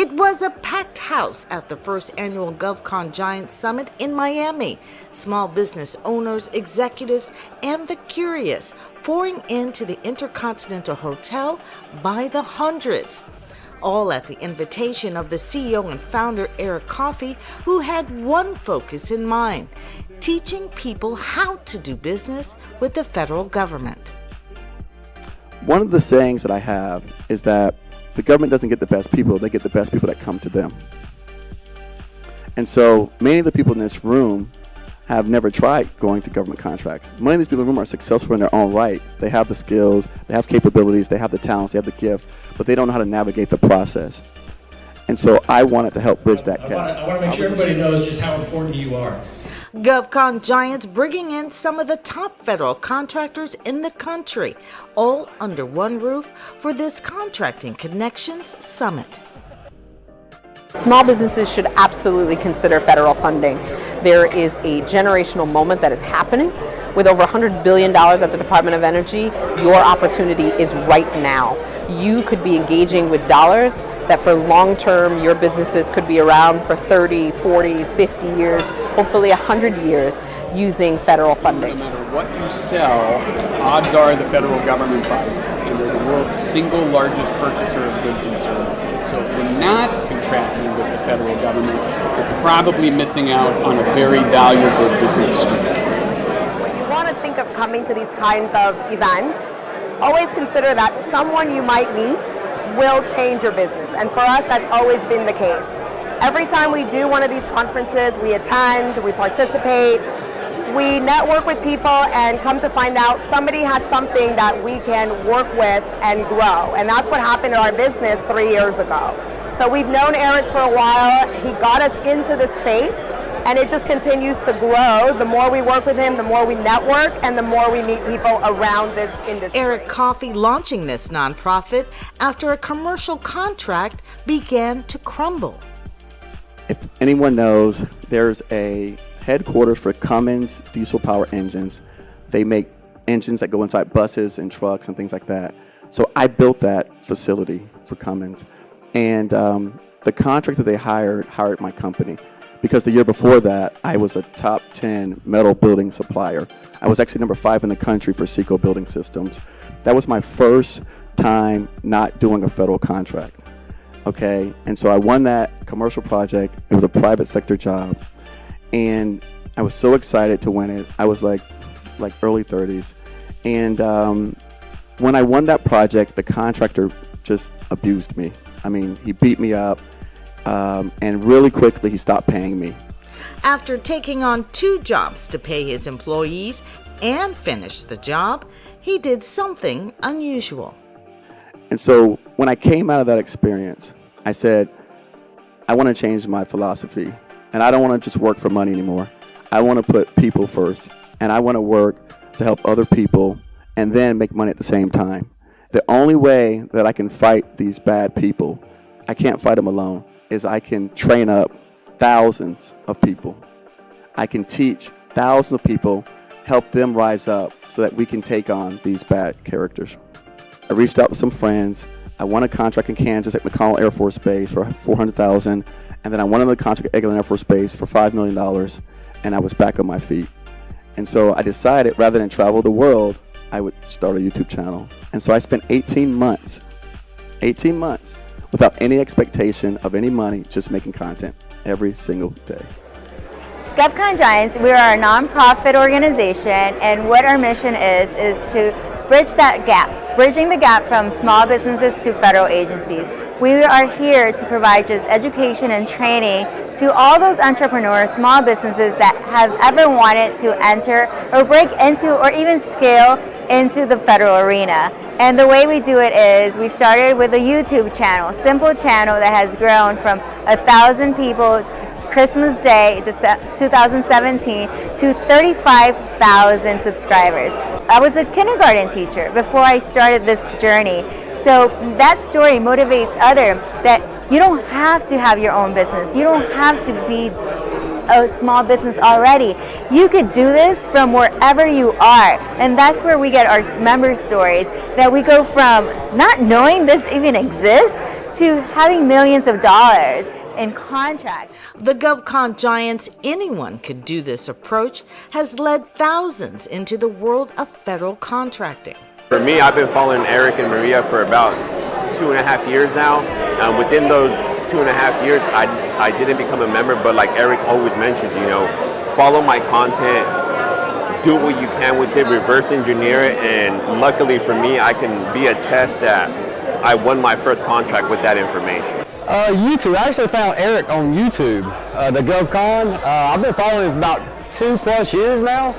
It was a packed house at the first annual GovCon Giants Summit in Miami. Small business owners, executives, and the curious pouring into the Intercontinental Hotel by the hundreds. All at the invitation of the CEO and founder Eric Coffie, who had one focus in mind: teaching people how to do business with the federal government. One of the sayings that I have is that the government doesn't get the best people, they get the best people that come to them. And so many of the people in this room have never tried going to government contracts. Many of these people in the room are successful in their own right. They have the skills, they have capabilities, they have the talents, they have the gifts, but they don't know how to navigate the process. And so I wanted to help bridge that gap. I want to make sure everybody knows just how important you are. GovCon Giants bringing in some of the top federal contractors in the country, all under one roof for this Contracting Connections Summit. Small businesses should absolutely consider federal funding. There is a generational moment that is happening. With over $100 billion at the Department of Energy, your opportunity is right now. You could be engaging with dollars that for long term, your businesses could be around for 30, 40, 50 years, hopefully 100 years, using federal funding. No matter what you sell, odds are the federal government buys it, and they're the world's single largest purchaser of goods and services. So if you're not contracting with the federal government, you're probably missing out on a very valuable business stream. When you want to think of coming to these kinds of events, always consider that someone you might meet will change your business. And for us, that's always been the case. Every time we do one of these conferences, we attend, we participate, we network with people, and come to find out somebody has something that we can work with and grow. And that's what happened in our business 3 years ago. So we've known Eric for a while. He got us into the space, and it just continues to grow. The more we work with him, the more we network, and the more we meet people around this industry. Eric Coffie launching this nonprofit after a commercial contract began to crumble. If anyone knows, there's a headquarters for Cummins diesel power engines. They make engines that go inside buses and trucks and things like that. So I built that facility for Cummins. And the contractor they hired my company, because the year before that, I was a top 10 metal building supplier. I was actually number 5 in the country for Seco Building Systems. That was my first time not doing a federal contract. Okay, and so I won that commercial project. It was a private sector job, and I was so excited to win it. I was like early 30s, and when I won that project, the contractor just abused me. I mean, he beat me up, and really quickly he stopped paying me. After taking on 2 jobs to pay his employees and finish the job, he did something unusual. And so when I came out of that experience, I said, I want to change my philosophy. And I don't want to just work for money anymore. I want to put people first. And I want to work to help other people and then make money at the same time. The only way that I can fight these bad people, I can't fight them alone, is I can train up thousands of people. I can teach thousands of people, help them rise up so that we can take on these bad characters. I reached out to some friends. I won a contract in Kansas at McConnell Air Force Base for $400,000, and then I won another contract at Eglin Air Force Base for $5 million, and I was back on my feet. And so I decided, rather than travel the world, I would start a YouTube channel. And so I spent 18 months without any expectation of any money, just making content every single day. GovCon Giants, we are a nonprofit organization, and what our mission is to bridge that gap, bridging the gap from small businesses to federal agencies. We are here to provide just education and training to all those entrepreneurs, small businesses that have ever wanted to enter or break into or even scale into the federal arena. And the way we do it is we started with a YouTube channel, simple channel that has grown from 1,000 people Christmas Day to 2017 to 35,000 subscribers. I was a kindergarten teacher before I started this journey. So that story motivates others that you don't have to have your own business. You don't have to be a small business already. You could do this from wherever you are. And that's where we get our member stories, that we go from not knowing this even exists to having millions of dollars in contracts. The GovCon giants, anyone could do this approach, has led thousands into the world of federal contracting. For me, I've been following Eric and Maria for about 2.5 years now. Within those 2.5 years, I didn't become a member, but like Eric always mentions, follow my content, do what you can with it, reverse engineer it, and luckily for me, I can be a test that I won my first contract with that information. YouTube. I actually found Eric on YouTube, the GovCon. I've been following him for about 2+ years now.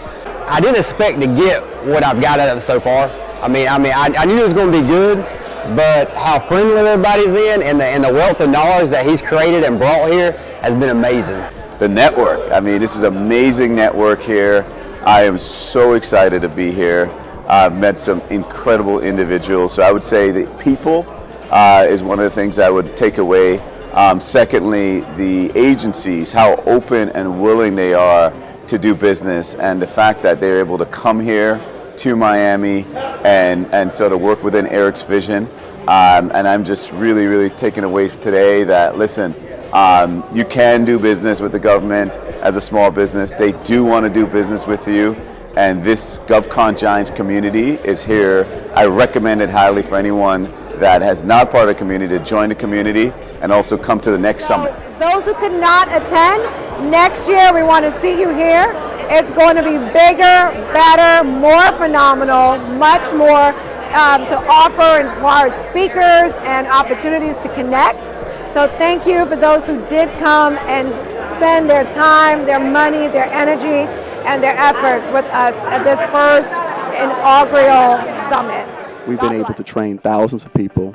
I didn't expect to get what I've got out of it so far. I knew it was going to be good, but how friendly everybody's and the wealth of knowledge that he's created and brought here has been amazing. The network. This is an amazing network here. I am so excited to be here. I've met some incredible individuals. So I would say that people is one of the things I would take away. Secondly, the agencies, how open and willing they are to do business, and the fact that they're able to come here to Miami and sort of work within Eric's vision. And I'm just really, really taken away today that, listen, you can do business with the government as a small business. They do want to do business with you. And this GovCon Giants community is here. I recommend it highly for anyone that has not part of the community to join the community and also come to the next summit. Those who could not attend, next year we want to see you here. It's going to be bigger, better, more phenomenal, much more to offer as far as speakers and opportunities to connect. So thank you for those who did come and spend their time, their money, their energy, and their efforts with us at this first inaugural summit. We've been able to train thousands of people.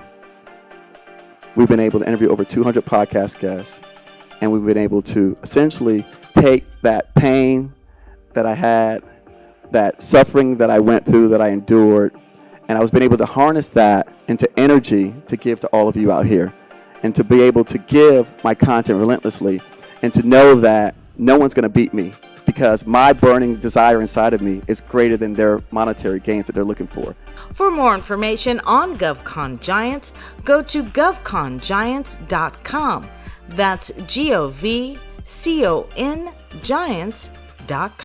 We've been able to interview over 200 podcast guests. And we've been able to essentially take that pain that I had, that suffering that I went through, that I endured, and I was been able to harness that into energy to give to all of you out here. And to be able to give my content relentlessly and to know that no one's going to beat me because my burning desire inside of me is greater than their monetary gains that they're looking for. For more information on GovCon Giants, go to govcongiants.com. That's GovCon Giants.com.